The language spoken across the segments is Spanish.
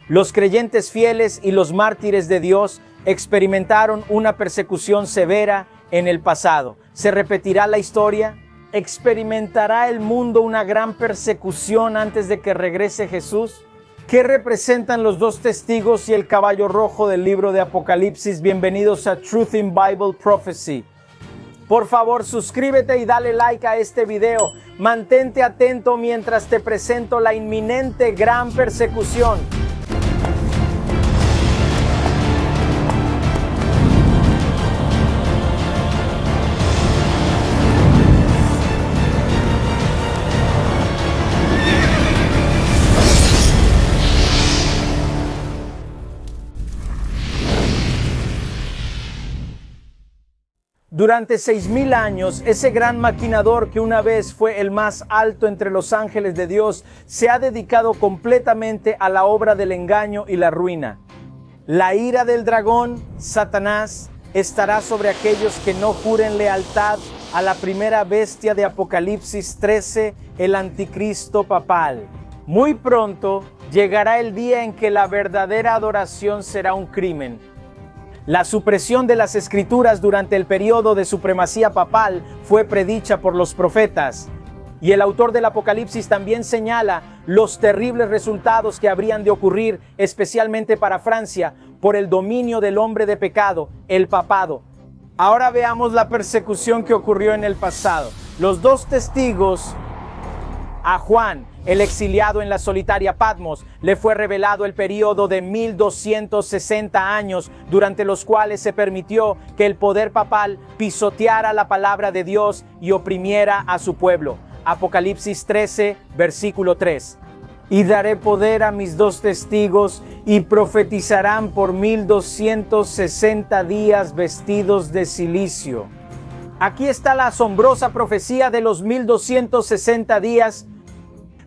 Los creyentes fieles y los mártires de Dios experimentaron una persecución severa en el pasado. ¿Se repetirá la historia? ¿Experimentará el mundo una gran persecución antes de que regrese Jesús? ¿Qué representan los dos testigos y el caballo rojo del libro de Apocalipsis? Bienvenidos a Truth in Bible Prophecy. Por favor, suscríbete y dale like a este video. Mantente atento mientras te presento la inminente gran persecución. Durante 6,000 años, ese gran maquinador que una vez fue el más alto entre los ángeles de Dios, se ha dedicado completamente a la obra del engaño y la ruina. La ira del dragón, Satanás, estará sobre aquellos que no juren lealtad a la primera bestia de Apocalipsis 13, el anticristo papal. Muy pronto llegará el día en que la verdadera adoración será un crimen. La supresión de las escrituras durante el periodo de supremacía papal fue predicha por los profetas. Y el autor del Apocalipsis también señala los terribles resultados que habrían de ocurrir, especialmente para Francia, por el dominio del hombre de pecado, el papado. Ahora veamos la persecución que ocurrió en el pasado. Los dos testigos, a Juan, el exiliado en la solitaria Patmos, le fue revelado el período de 1260 años, durante los cuales se permitió que el poder papal pisoteara la palabra de Dios y oprimiera a su pueblo. Apocalipsis 13, versículo 3. Y daré poder a mis dos testigos y profetizarán por 1260 días vestidos de cilicio. Aquí está la asombrosa profecía de los 1260 días,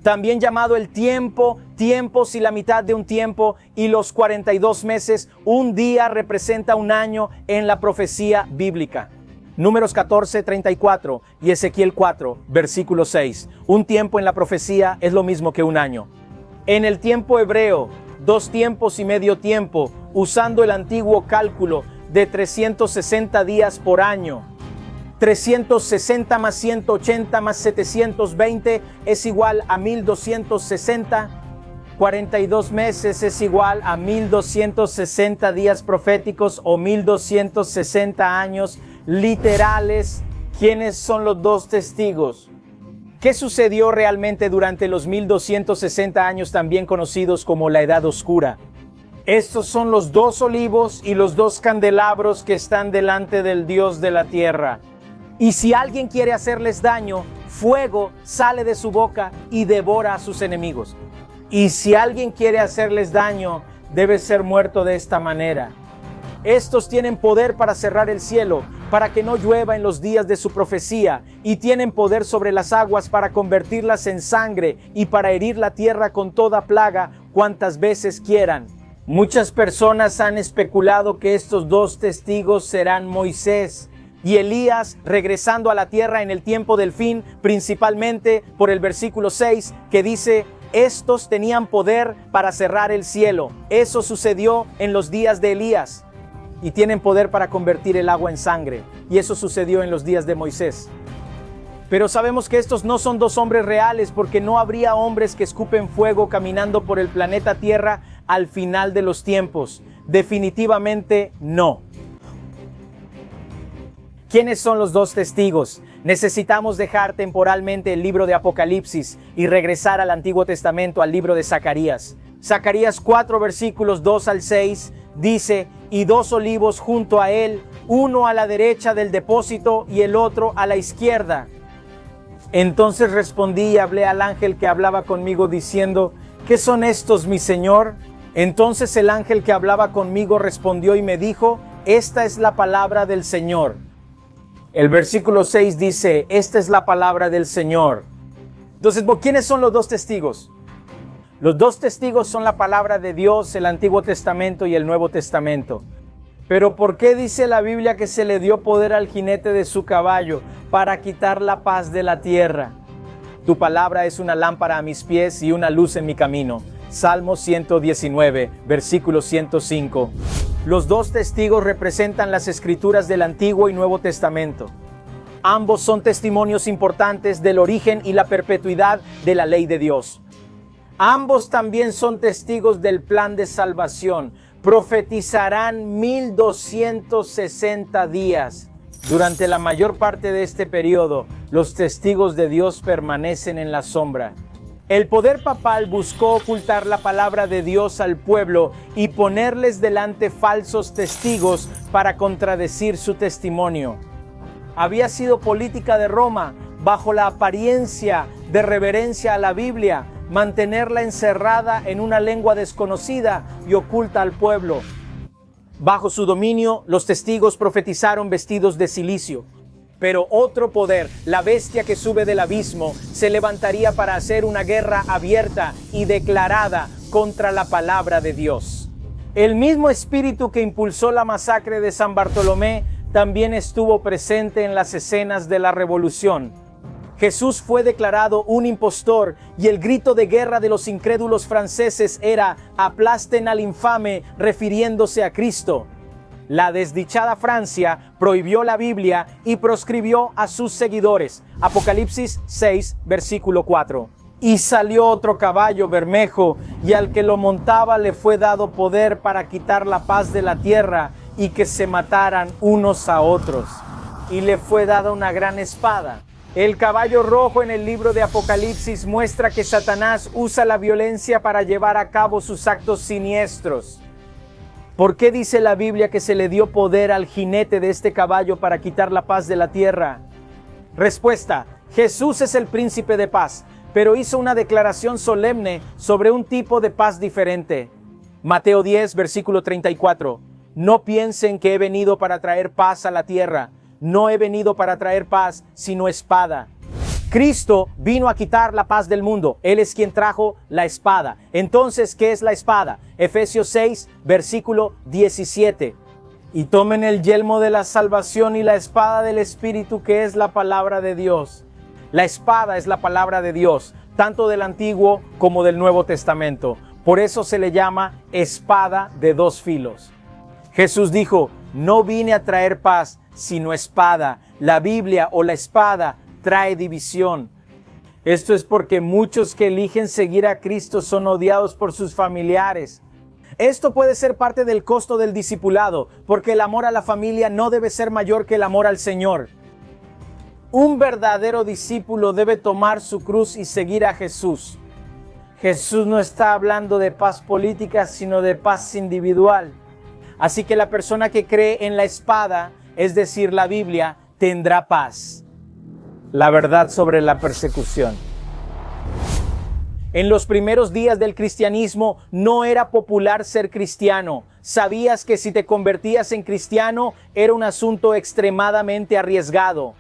también llamado el tiempo, tiempos y la mitad de un tiempo, y los 42 meses. Un día representa un año en la profecía bíblica. Números 14, 34 y Ezequiel 4, versículo 6. Un tiempo en la profecía es lo mismo que un año. En el tiempo hebreo, 2 tiempos y medio tiempo, usando el antiguo cálculo de 360 días por año. 360 más 180 más 720 es igual a 1260. 42 meses es igual a 1260 días proféticos o 1260 años literales. ¿Quiénes son los dos testigos? ¿Qué sucedió realmente durante los 1260 años, también conocidos como la Edad Oscura? Estos son los dos olivos y los dos candelabros que están delante del Dios de la tierra. Y si alguien quiere hacerles daño, fuego sale de su boca y devora a sus enemigos. Y si alguien quiere hacerles daño, debe ser muerto de esta manera. Estos tienen poder para cerrar el cielo, para que no llueva en los días de su profecía, y tienen poder sobre las aguas para convertirlas en sangre y para herir la tierra con toda plaga cuantas veces quieran. Muchas personas han especulado que estos dos testigos serán Moisés y Elías regresando a la tierra en el tiempo del fin, principalmente por el versículo 6 que dice: estos tenían poder para cerrar el cielo. Eso sucedió en los días de Elías. Y tienen poder para convertir el agua en sangre. Y eso sucedió en los días de Moisés. Pero sabemos que estos no son dos hombres reales, porque no habría hombres que escupen fuego caminando por el planeta Tierra al final de los tiempos. Definitivamente no. ¿Quiénes son los dos testigos? Necesitamos dejar temporalmente el libro de Apocalipsis y regresar al Antiguo Testamento, al libro de Zacarías. Zacarías 4, versículos 2 al 6, dice: y 2 olivos junto a él, uno a la derecha del depósito y el otro a la izquierda. Entonces respondí y hablé al ángel que hablaba conmigo, diciendo: ¿qué son estos, mi señor? Entonces el ángel que hablaba conmigo respondió y me dijo: esta es la palabra del Señor. El versículo 6 dice: esta es la palabra del Señor. Entonces, ¿quiénes son los dos testigos? Los dos testigos son la palabra de Dios, el Antiguo Testamento y el Nuevo Testamento. Pero ¿por qué dice la Biblia que se le dio poder al jinete de su caballo para quitar la paz de la tierra? Tu palabra es una lámpara a mis pies y una luz en mi camino. Salmo 119, versículo 105. Los dos testigos representan las escrituras del Antiguo y Nuevo Testamento. Ambos son testimonios importantes del origen y la perpetuidad de la ley de Dios. Ambos también son testigos del plan de salvación. Profetizarán 1260 días. Durante la mayor parte de este periodo, los testigos de Dios permanecen en la sombra. El poder papal buscó ocultar la palabra de Dios al pueblo y ponerles delante falsos testigos para contradecir su testimonio. Había sido política de Roma, bajo la apariencia de reverencia a la Biblia, mantenerla encerrada en una lengua desconocida y oculta al pueblo. Bajo su dominio, los testigos profetizaron vestidos de cilicio. Pero otro poder, la bestia que sube del abismo, se levantaría para hacer una guerra abierta y declarada contra la palabra de Dios. El mismo espíritu que impulsó la masacre de San Bartolomé también estuvo presente en las escenas de la revolución. Jesús fue declarado un impostor y el grito de guerra de los incrédulos franceses era «aplasten al infame», refiriéndose a Cristo. La desdichada Francia prohibió la Biblia y proscribió a sus seguidores. Apocalipsis 6, versículo 4. Y salió otro caballo bermejo, y al que lo montaba le fue dado poder para quitar la paz de la tierra y que se mataran unos a otros. Y le fue dada una gran espada. El caballo rojo en el libro de Apocalipsis muestra que Satanás usa la violencia para llevar a cabo sus actos siniestros. ¿Por qué dice la Biblia que se le dio poder al jinete de este caballo para quitar la paz de la tierra? Respuesta: Jesús es el príncipe de paz, pero hizo una declaración solemne sobre un tipo de paz diferente. Mateo 10, versículo 34. No piensen que he venido para traer paz a la tierra. No he venido para traer paz, sino espada. Cristo vino a quitar la paz del mundo. Él es quien trajo la espada. Entonces, ¿qué es la espada? Efesios 6, versículo 17. Y tomen el yelmo de la salvación y la espada del Espíritu, que es la palabra de Dios. La espada es la palabra de Dios, tanto del Antiguo como del Nuevo Testamento. Por eso se le llama espada de dos filos. Jesús dijo: no vine a traer paz, sino espada. La Biblia o la espada trae división. Esto es porque muchos que eligen seguir a Cristo son odiados por sus familiares. Esto puede ser parte del costo del discipulado, porque el amor a la familia no debe ser mayor que el amor al Señor. Un verdadero discípulo debe tomar su cruz y seguir a Jesús. Jesús no está hablando de paz política, sino de paz individual. Así que la persona que cree en la espada, es decir, la Biblia, tendrá paz. La verdad sobre la persecución. En los primeros días del cristianismo no era popular ser cristiano. Sabías que si te convertías en cristiano era un asunto extremadamente arriesgado.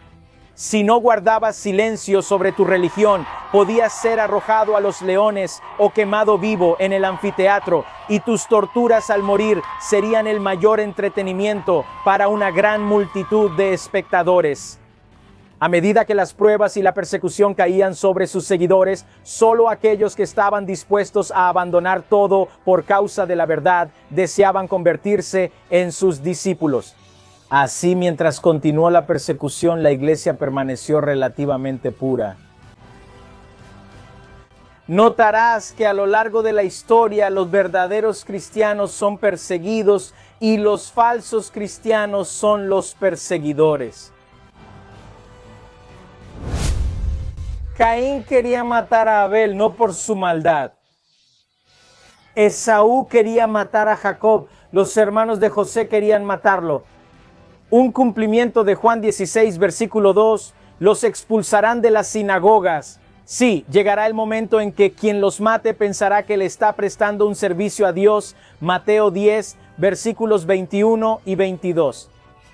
Si no guardabas silencio sobre tu religión, podías ser arrojado a los leones o quemado vivo en el anfiteatro, y tus torturas al morir serían el mayor entretenimiento para una gran multitud de espectadores. A medida que las pruebas y la persecución caían sobre sus seguidores, solo aquellos que estaban dispuestos a abandonar todo por causa de la verdad deseaban convertirse en sus discípulos. Así, mientras continuó la persecución, la iglesia permaneció relativamente pura. Notarás que a lo largo de la historia los verdaderos cristianos son perseguidos y los falsos cristianos son los perseguidores. Caín quería matar a Abel no por su maldad. Esaú quería matar a Jacob. Los hermanos de José querían matarlo. Un cumplimiento de Juan 16, versículo 2, los expulsarán de las sinagogas. Sí, llegará el momento en que quien los mate pensará que le está prestando un servicio a Dios. Mateo 10, versículos 21 y 22.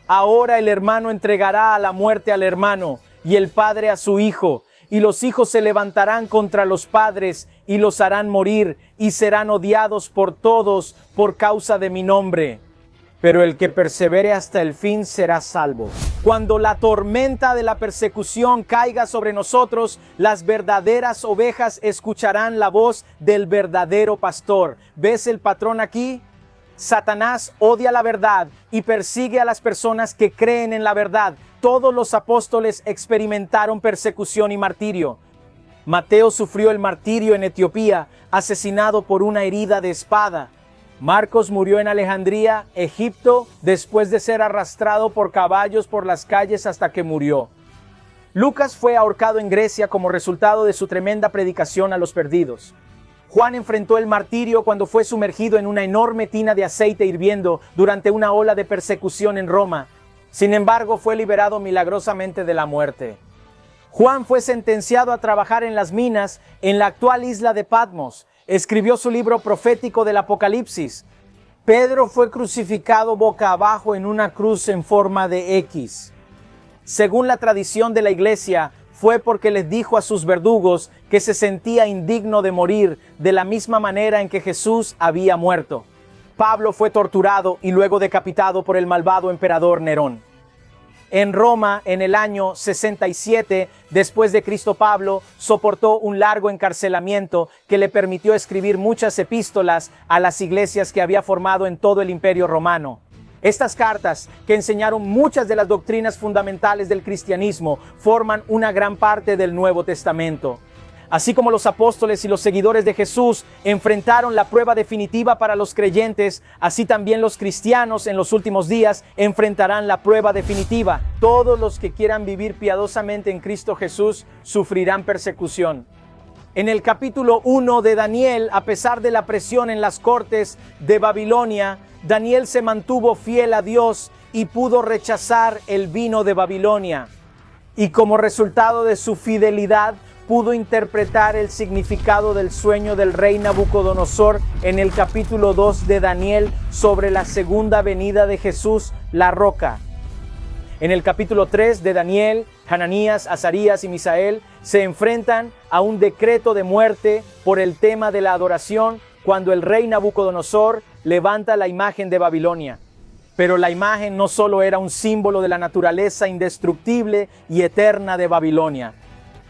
Ahora el hermano entregará a la muerte al hermano y el padre a su hijo. Y los hijos se levantarán contra los padres y los harán morir y serán odiados por todos por causa de mi nombre. pero el que persevere hasta el fin será salvo. Cuando la tormenta de la persecución caiga sobre nosotros, las verdaderas ovejas escucharán la voz del verdadero pastor. ¿Ves el patrón aquí? Satanás odia la verdad y persigue a las personas que creen en la verdad. Todos los apóstoles experimentaron persecución y martirio. Mateo sufrió el martirio en Etiopía, asesinado por una herida de espada. Marcos murió en Alejandría, Egipto, después de ser arrastrado por caballos por las calles hasta que murió. Lucas fue ahorcado en Grecia como resultado de su tremenda predicación a los perdidos. Juan enfrentó el martirio cuando fue sumergido en una enorme tina de aceite hirviendo durante una ola de persecución en Roma. Sin embargo, fue liberado milagrosamente de la muerte. Juan fue sentenciado a trabajar en las minas en la actual isla de Patmos. Escribió su libro profético del Apocalipsis. Pedro fue crucificado boca abajo en una cruz en forma de X. Según la tradición de la iglesia, fue porque les dijo a sus verdugos que se sentía indigno de morir de la misma manera en que Jesús había muerto. Pablo fue torturado y luego decapitado por el malvado emperador Nerón. En Roma, en el año 67 después de Cristo, Pablo soportó un largo encarcelamiento que le permitió escribir muchas epístolas a las iglesias que había formado en todo el Imperio Romano. Estas cartas, que enseñaron muchas de las doctrinas fundamentales del cristianismo, forman una gran parte del Nuevo Testamento. Así como los apóstoles y los seguidores de Jesús enfrentaron la prueba definitiva para los creyentes, así también los cristianos en los últimos días enfrentarán la prueba definitiva. Todos los que quieran vivir piadosamente en Cristo Jesús sufrirán persecución. En el capítulo 1 de Daniel, a pesar de la presión en las cortes de Babilonia, Daniel se mantuvo fiel a Dios y pudo rechazar el vino de Babilonia. Y como resultado de su fidelidad, pudo interpretar el significado del sueño del rey Nabucodonosor en el capítulo 2 de Daniel sobre la segunda venida de Jesús, la roca. En el capítulo 3 de Daniel, Hananías, Azarías y Misael se enfrentan a un decreto de muerte por el tema de la adoración cuando el rey Nabucodonosor levanta la imagen de Babilonia. Pero la imagen no solo era un símbolo de la naturaleza indestructible y eterna de Babilonia.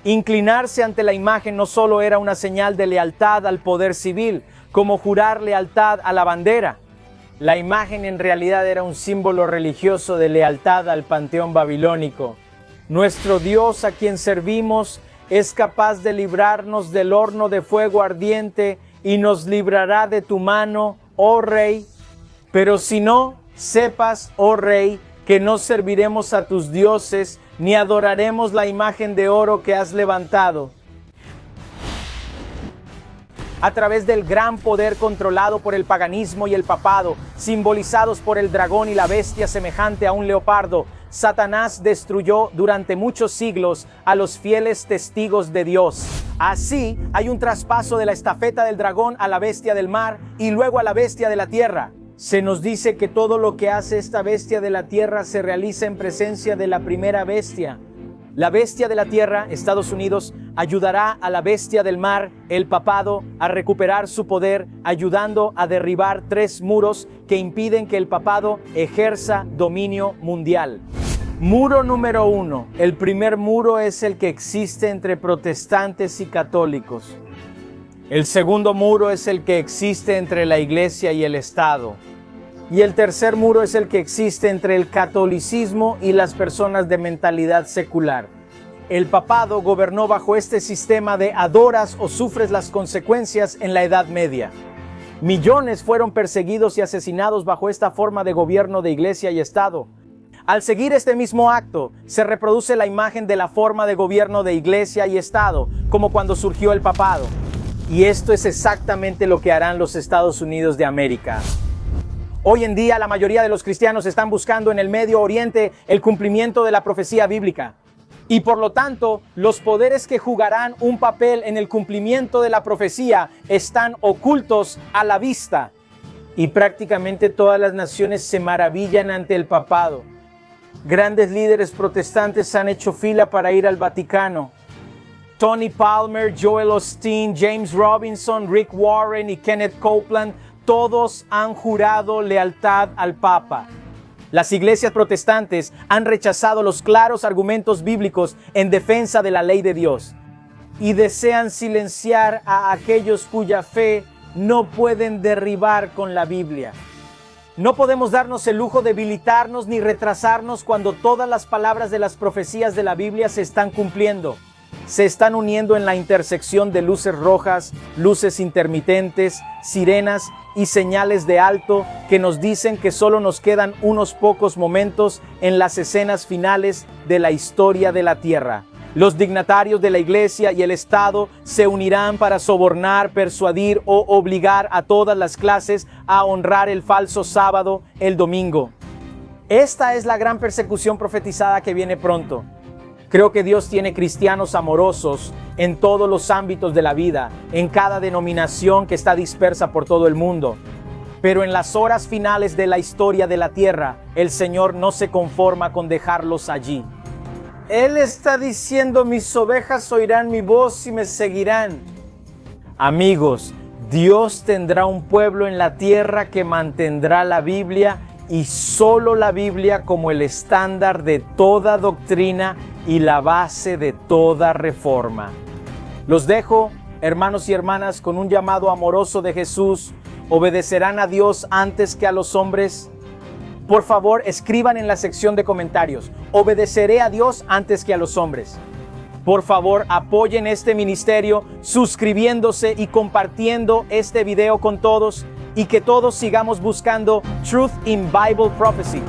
Inclinarse ante la imagen no solo era una señal de lealtad al poder civil, como jurar lealtad a la bandera. La imagen en realidad era un símbolo religioso de lealtad al panteón babilónico. Nuestro Dios, a quien servimos, es capaz de librarnos del horno de fuego ardiente y nos librará de tu mano, oh Rey. Pero si no, sepas, oh Rey, que no serviremos a tus dioses, ni adoraremos la imagen de oro que has levantado. A través del gran poder controlado por el paganismo y el papado, simbolizados por el dragón y la bestia semejante a un leopardo, Satanás destruyó durante muchos siglos a los fieles testigos de Dios. Así, hay un traspaso de la estafeta del dragón a la bestia del mar y luego a la bestia de la tierra. Se nos dice que todo lo que hace esta bestia de la tierra se realiza en presencia de la primera bestia. La bestia de la tierra, Estados Unidos, ayudará a la bestia del mar, el papado, a recuperar su poder, ayudando a derribar 3 muros que impiden que el papado ejerza dominio mundial. Muro número 1. El primer muro es el que existe entre protestantes y católicos. El segundo muro es el que existe entre la iglesia y el Estado. Y el tercer muro es el que existe entre el catolicismo y las personas de mentalidad secular. El papado gobernó bajo este sistema de adoras o sufres las consecuencias en la Edad Media. Millones fueron perseguidos y asesinados bajo esta forma de gobierno de iglesia y Estado. Al seguir este mismo acto, se reproduce la imagen de la forma de gobierno de iglesia y Estado, como cuando surgió el papado. Y esto es exactamente lo que harán los Estados Unidos de América. Hoy en día la mayoría de los cristianos están buscando en el Medio Oriente el cumplimiento de la profecía bíblica. Y por lo tanto, los poderes que jugarán un papel en el cumplimiento de la profecía están ocultos a la vista. Y prácticamente todas las naciones se maravillan ante el papado. Grandes líderes protestantes han hecho fila para ir al Vaticano. Tony Palmer, Joel Osteen, James Robinson, Rick Warren y Kenneth Copeland Todos han jurado lealtad al Papa. Las iglesias protestantes han rechazado los claros argumentos bíblicos en defensa de la ley de Dios y desean silenciar a aquellos cuya fe no pueden derribar con la Biblia. No podemos darnos el lujo de debilitarnos ni retrasarnos cuando todas las palabras de las profecías de la Biblia se están cumpliendo. Se están uniendo en la intersección de luces rojas, luces intermitentes, sirenas y señales de alto que nos dicen que solo nos quedan unos pocos momentos en las escenas finales de la historia de la tierra. Los dignatarios de la Iglesia y el Estado se unirán para sobornar, persuadir o obligar a todas las clases a honrar el falso sábado, el domingo. Esta es la gran persecución profetizada que viene pronto. Creo que Dios tiene cristianos amorosos en todos los ámbitos de la vida, en cada denominación que está dispersa por todo el mundo. Pero en las horas finales de la historia de la tierra, el Señor no se conforma con dejarlos allí. Él está diciendo: mis ovejas oirán mi voz y me seguirán. Amigos, Dios tendrá un pueblo en la tierra que mantendrá la Biblia y solo la Biblia como el estándar de toda doctrina y la base de toda reforma. Los dejo, hermanos y hermanas, con un llamado amoroso de Jesús. ¿Obedecerán a Dios antes que a los hombres? Por favor, escriban en la sección de comentarios: obedeceré a Dios antes que a los hombres. Por favor, apoyen este ministerio suscribiéndose y compartiendo este video con todos, y que todos sigamos buscando Truth in Bible Prophecy.